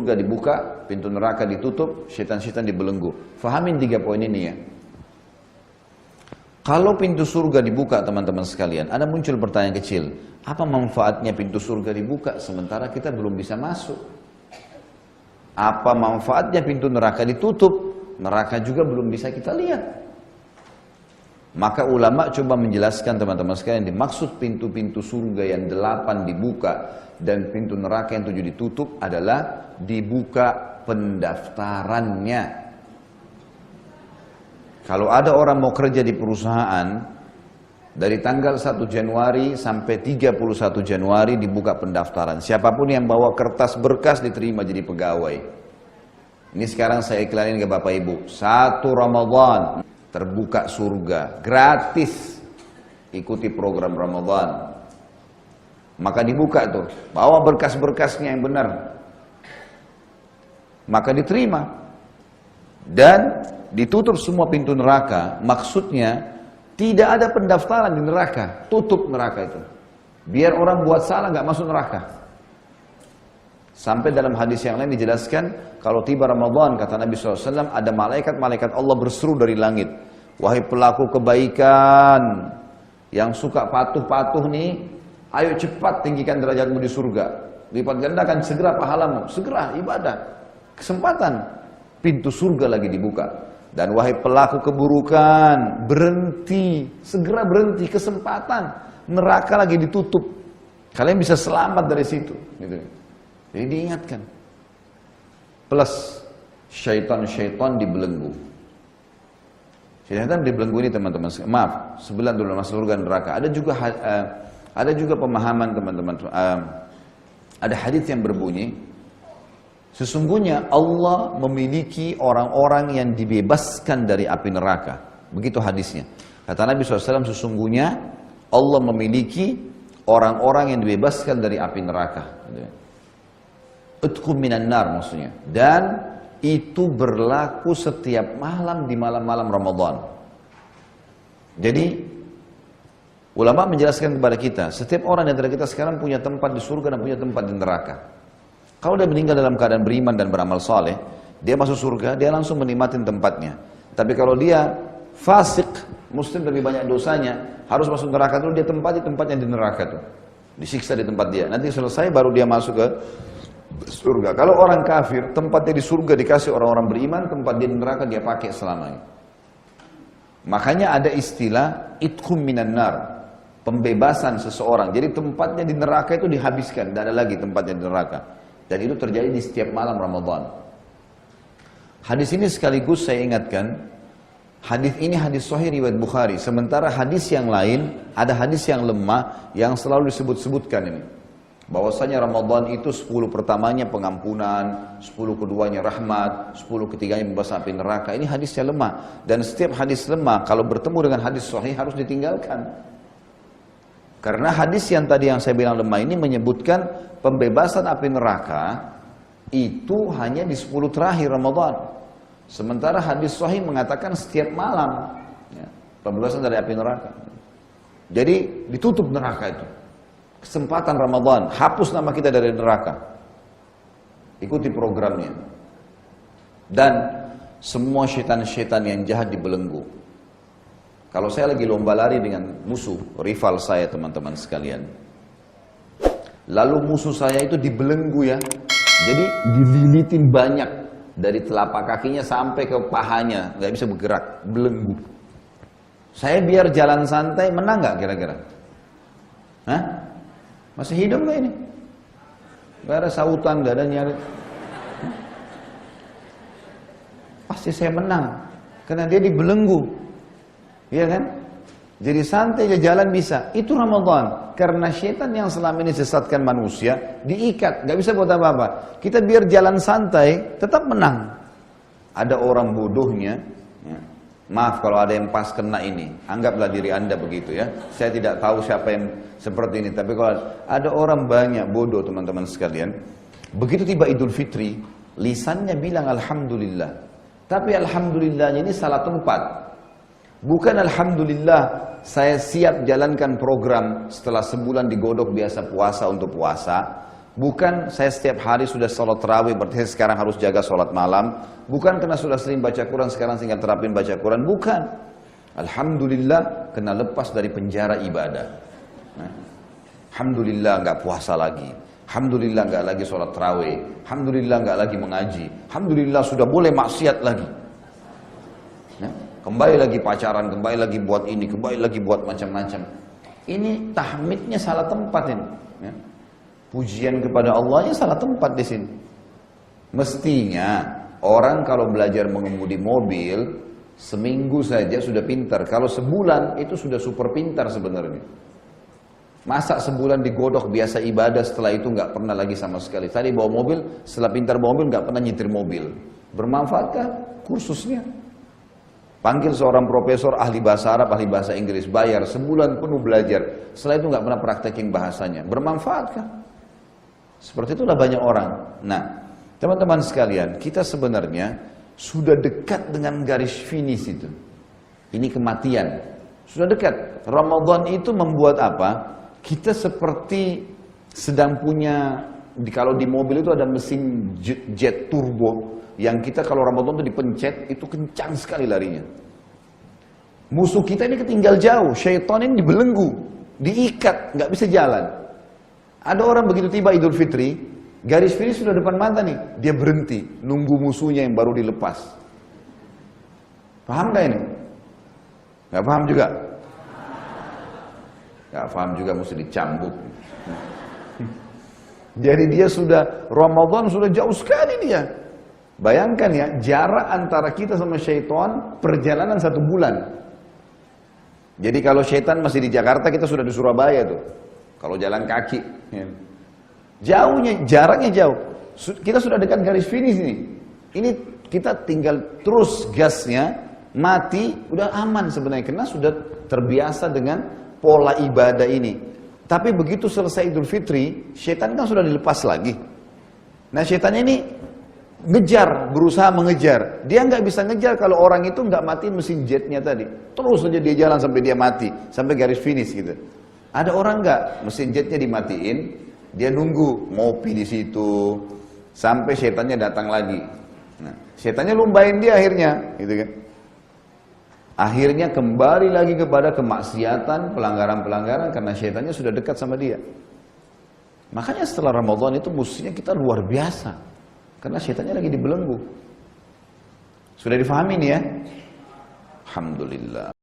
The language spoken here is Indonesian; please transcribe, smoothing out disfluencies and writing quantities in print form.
surga dibuka, pintu neraka ditutup, syaitan-syaitan dibelenggu. Fahamin 3 poin ini ya. Kalau pintu surga dibuka teman-teman sekalian, ada muncul pertanyaan kecil. Apa manfaatnya pintu surga dibuka sementara kita belum bisa masuk? Apa manfaatnya pintu neraka ditutup? Neraka juga belum bisa kita lihat. Maka ulama coba menjelaskan teman-teman sekalian, dimaksud pintu-pintu surga yang 8 dibuka dan pintu neraka yang 7 ditutup adalah dibuka pendaftarannya. Kalau ada orang mau kerja di perusahaan, dari tanggal 1 Januari sampai 31 Januari dibuka pendaftaran. Siapapun yang bawa kertas berkas diterima jadi pegawai. Ini sekarang saya iklanin ke Bapak Ibu. 1 Ramadan terbuka surga, gratis. Ikuti program Ramadan. Maka dibuka tuh, bawa berkas-berkasnya yang benar. Maka diterima. Dan ditutup semua pintu neraka, maksudnya tidak ada pendaftaran di neraka, tutup neraka itu. Biar orang buat salah nggak masuk neraka. Sampai dalam hadis yang lain dijelaskan, kalau tiba Ramadan, kata Nabi SAW, ada malaikat-malaikat Allah berseru dari langit. Wahai pelaku kebaikan, yang suka patuh-patuh nih, ayo cepat tinggikan derajatmu di surga. Lipat gandakan segera pahalamu, segera ibadah. Kesempatan, pintu surga lagi dibuka. Dan wahai pelaku keburukan, berhenti, segera berhenti, kesempatan. Neraka lagi ditutup. Kalian bisa selamat dari situ. Gitu. Jadi diingatkan. Plus, syaitan-syaitan dibelenggu. Syaitan dibelenggu ini teman-teman. Maaf, 9 dulu masuk surga dan neraka. Ada juga pemahaman teman-teman. Ada hadis yang berbunyi, sesungguhnya Allah memiliki orang-orang yang dibebaskan dari api neraka. Begitu hadisnya. Kata Nabi SAW, sesungguhnya Allah memiliki orang-orang yang dibebaskan dari api neraka. Utkum minan nar maksudnya. Dan itu berlaku setiap malam di malam-malam Ramadan. Jadi ulama menjelaskan kepada kita, setiap orang di antara kita sekarang punya tempat di surga dan punya tempat di neraka. Kalau dia meninggal dalam keadaan beriman dan beramal saleh, dia masuk surga, dia langsung menikmati tempatnya. Tapi kalau dia fasik, muslim lebih banyak dosanya, harus masuk neraka dulu, dia tempati tempatnya di neraka tuh. Disiksa di tempat dia. Nanti selesai baru dia masuk ke surga. Kalau orang kafir, tempatnya di surga dikasih orang-orang beriman, tempat dia di neraka dia pakai selamanya. Makanya ada istilah itkum minan nar, pembebasan seseorang. Jadi tempatnya di neraka itu dihabiskan, tidak ada lagi tempatnya di neraka. Dan itu terjadi di setiap malam Ramadan. Hadis ini sekaligus saya ingatkan, hadis ini hadis sahih riwayat Bukhari. Sementara hadis yang lain, ada hadis yang lemah yang selalu disebut-sebutkan ini. Bahwasanya Ramadan itu 10 pertamanya pengampunan, 10 keduanya rahmat, 10 ketiganya bebas api neraka. Ini hadisnya lemah. Dan setiap hadis lemah, kalau bertemu dengan hadis sahih harus ditinggalkan. Karena hadis yang tadi yang saya bilang lemah ini menyebutkan pembebasan api neraka itu hanya di 10 terakhir Ramadan. Sementara hadis sahih mengatakan setiap malam ya, pembebasan dari api neraka. Jadi ditutup neraka itu. Kesempatan Ramadan, hapus nama kita dari neraka. Ikuti programnya. Dan semua syaitan-syaitan yang jahat dibelenggu. Kalau saya lagi lomba lari dengan musuh, rival saya teman-teman sekalian. Lalu musuh saya itu dibelenggu ya. Jadi dililitin banyak. Dari telapak kakinya sampai ke pahanya. Gak bisa bergerak, belenggu. Saya biar jalan santai, menang gak kira-kira? Hah? Masih hidup gak ini? Gak ada sautan, gak ada nyari. Pasti saya menang. Karena dia dibelenggu. Iya kan? Jadi santai aja jalan bisa. Itu Ramadan. Karena syaitan yang selama ini sesatkan manusia, diikat. Gak bisa buat apa-apa. Kita biar jalan santai, tetap menang. Ada orang bodohnya. Ya. Maaf kalau ada yang pas kena ini. Anggaplah diri anda begitu ya. Saya tidak tahu siapa yang seperti ini. Tapi kalau ada orang banyak bodoh teman-teman sekalian. Begitu tiba Idul Fitri, lisannya bilang Alhamdulillah. Tapi Alhamdulillahnya ini salah tempat. Bukan Alhamdulillah saya siap jalankan program setelah sebulan digodok biasa puasa untuk puasa. Bukan saya setiap hari sudah sholat tarawih, berarti saya sekarang harus jaga sholat malam. Bukan karena sudah sering baca Quran, sekarang tinggal terapin baca Quran. Bukan. Alhamdulillah, kena lepas dari penjara ibadah. Alhamdulillah nggak puasa lagi. Alhamdulillah nggak lagi sholat tarawih. Alhamdulillah nggak lagi mengaji. Alhamdulillah sudah boleh maksiat lagi. Kembali lagi pacaran, kembali lagi buat ini, kembali lagi buat macam-macam. Ini tahmidnya salah tempat ini. Pujian kepada Allahnya salah tempat di sini. Mestinya orang kalau belajar mengemudi mobil seminggu saja sudah pintar. Kalau sebulan itu sudah super pintar sebenarnya. Masa sebulan digodok biasa ibadah, setelah itu nggak pernah lagi sama sekali. Tadi bawa mobil, setelah pintar bawa mobil nggak pernah nyetir mobil. Bermanfaatkah kursusnya? Panggil seorang profesor ahli bahasa Arab, ahli bahasa Inggris, bayar sebulan penuh belajar. Setelah itu nggak pernah praktekin bahasanya. Bermanfaatkah? Seperti itulah banyak orang. Nah, teman-teman sekalian, kita sebenarnya sudah dekat dengan garis finish itu. Ini kematian. Sudah dekat. Ramadan itu membuat apa? Kita seperti sedang punya, kalau di mobil itu ada mesin jet turbo, yang kita kalau Ramadan itu dipencet, itu kencang sekali larinya. Musuh kita ini ketinggal jauh, syaitan ini dibelenggu, diikat, nggak bisa jalan. Ada orang begitu tiba Idul Fitri, garis finish sudah depan mata nih, dia berhenti, nunggu musuhnya yang baru dilepas. Paham gak ini? Gak paham juga? Gak paham juga, mesti dicambuk. Jadi dia sudah, Ramadan sudah jauh sekali dia. Bayangkan ya, jarak antara kita sama syaitan, perjalanan 1 bulan. Jadi kalau syaitan masih di Jakarta, kita sudah di Surabaya tuh. Kalau jalan kaki, jauhnya, jaraknya jauh. Kita sudah dekat garis finish nih. Ini kita tinggal terus gasnya, mati, udah aman sebenarnya. Karena sudah terbiasa dengan pola ibadah ini. Tapi begitu selesai Idul Fitri, syaitan kan sudah dilepas lagi. Nah syaitannya ini ngejar, berusaha mengejar. Dia nggak bisa ngejar kalau orang itu nggak matiin mesin jetnya tadi. Terus saja dia jalan sampai dia mati, sampai garis finish gitu. Ada orang nggak, mesin jetnya dimatiin, dia nunggu ngopi di situ sampai setannya datang lagi. Nah, setannya lumbahin dia akhirnya, gitu kan? Akhirnya kembali lagi kepada kemaksiatan, pelanggaran-pelanggaran karena setannya sudah dekat sama dia. Makanya setelah Ramadan itu musuhnya kita luar biasa, karena setannya lagi dibelenggu. Sudah difahami nih ya? Alhamdulillah.